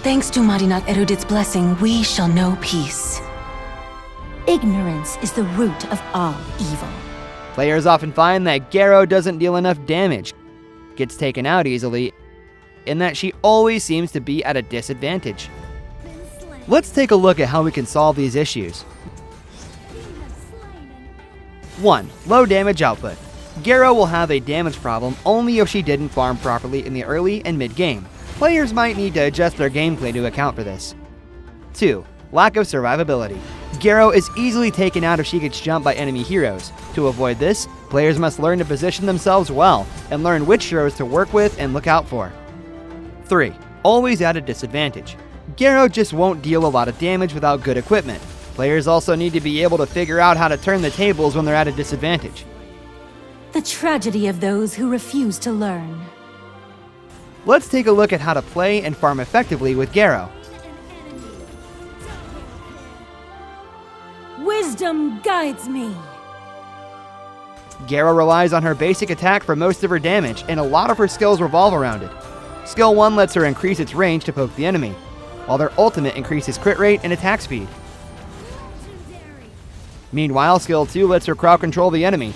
Thanks to Madinat Erudit's blessing, we shall know peace. Ignorance is the root of all evil. Players often find that Garo doesn't deal enough damage, gets taken out easily, and that she always seems to be at a disadvantage. Let's take a look at how we can solve these issues. 1. Low damage output. Garo will have a damage problem only if she didn't farm properly in the early and mid-game. Players might need to adjust their gameplay to account for this. 2. Lack of survivability. Garo is easily taken out if she gets jumped by enemy heroes. To avoid this, players must learn to position themselves well and learn which heroes to work with and look out for. 3. Always at a disadvantage. Garo just won't deal a lot of damage without good equipment. Players also need to be able to figure out how to turn the tables when they're at a disadvantage. The tragedy of those who refuse to learn. Let's take a look at how to play and farm effectively with Garo. Wisdom guides me. Garo relies on her basic attack for most of her damage, and a lot of her skills revolve around it. Skill 1 lets her increase its range to poke the enemy, while their ultimate increases crit rate and attack speed. Meanwhile, Skill 2 lets her crowd control the enemy,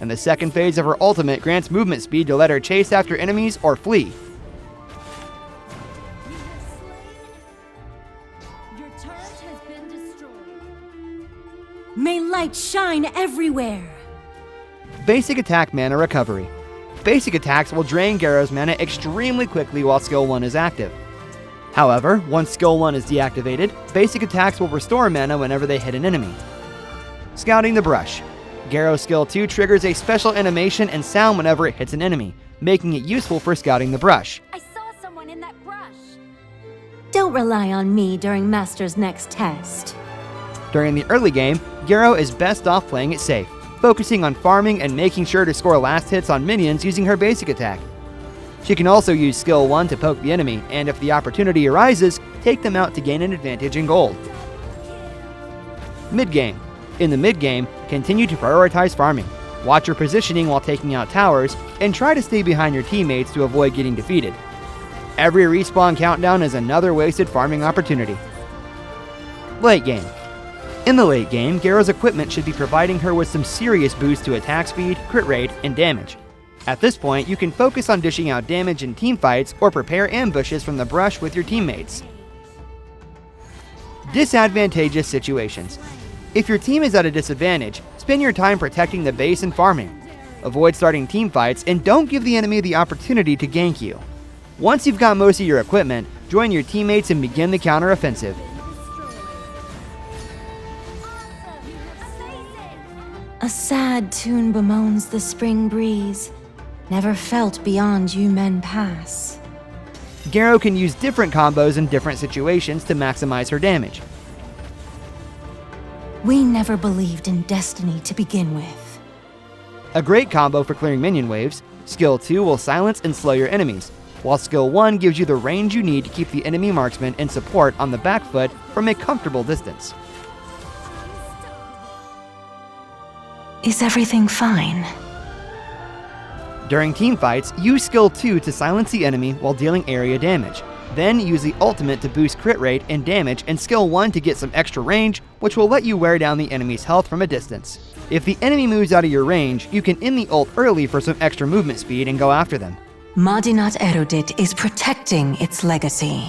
and the second phase of her ultimate grants movement speed to let her chase after enemies or flee. May light shine everywhere. Basic attack mana recovery. Basic attacks will drain Garo's mana extremely quickly while Skill 1 is active. However, once Skill 1 is deactivated, basic attacks will restore mana whenever they hit an enemy. Scouting the brush. Garo Skill 2 triggers a special animation and sound whenever it hits an enemy, making it useful for scouting the brush. I saw someone in that brush. Don't rely on me during Master's next test. During the early game, Garo is best off playing it safe, focusing on farming and making sure to score last hits on minions using her basic attack. She can also use Skill 1 to poke the enemy, and if the opportunity arises, take them out to gain an advantage in gold. Mid-game. In the mid-game, continue to prioritize farming. Watch your positioning while taking out towers, and try to stay behind your teammates to avoid getting defeated. Every respawn countdown is another wasted farming opportunity. Late game. In the late game, Garo's equipment should be providing her with some serious boosts to attack speed, crit rate, and damage. At this point, you can focus on dishing out damage in teamfights or prepare ambushes from the brush with your teammates. Disadvantageous situations. If your team is at a disadvantage, spend your time protecting the base and farming. Avoid starting teamfights and don't give the enemy the opportunity to gank you. Once you've got most of your equipment, join your teammates and begin the counter-offensive. A sad tune bemoans the spring breeze. Never felt beyond you men pass. Garo can use different combos in different situations to maximize her damage. We never believed in destiny to begin with. A great combo for clearing minion waves, Skill 2 will silence and slow your enemies, while Skill 1 gives you the range you need to keep the enemy marksman and support on the back foot from a comfortable distance. Is everything fine? During teamfights, use Skill 2 to silence the enemy while dealing area damage. Then use the ultimate to boost crit rate and damage, and Skill 1 to get some extra range, which will let you wear down the enemy's health from a distance. If the enemy moves out of your range, you can end the ult early for some extra movement speed and go after them. Madinat Erudit is protecting its legacy.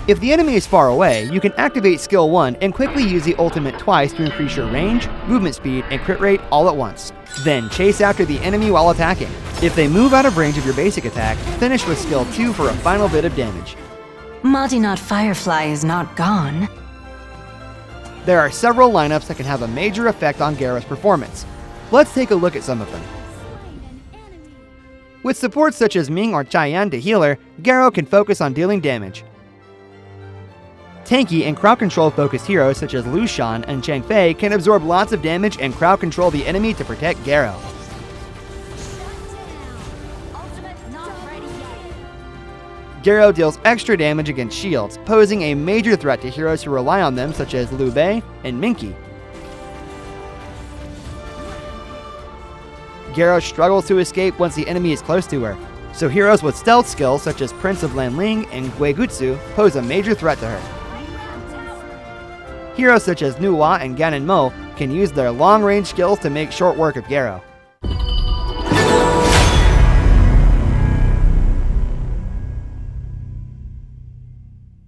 If the enemy is far away, you can activate Skill 1 and quickly use the ultimate twice to increase your range, movement speed, and crit rate all at once. Then chase after the enemy while attacking. If they move out of range of your basic attack, finish with Skill 2 for a final bit of damage. Madinat Firefly is not gone. There are several lineups that can have a major effect on Garo's performance. Let's take a look at some of them. With supports such as Ming or Cheyenne to healer, Garo can focus on dealing damage. Tanky and crowd control focused heroes such as Lu Shan and Chang Fei can absorb lots of damage and crowd control the enemy to protect Garo. Garo deals extra damage against shields, posing a major threat to heroes who rely on them such as Liu Bei and Minky. Garo struggles to escape once the enemy is close to her. so heroes with stealth skills such as Prince of Lanling and Guegutsu pose a major threat to her. Heroes such as Nuwa and Ganon Mo can use their long-range skills to make short work of Garo.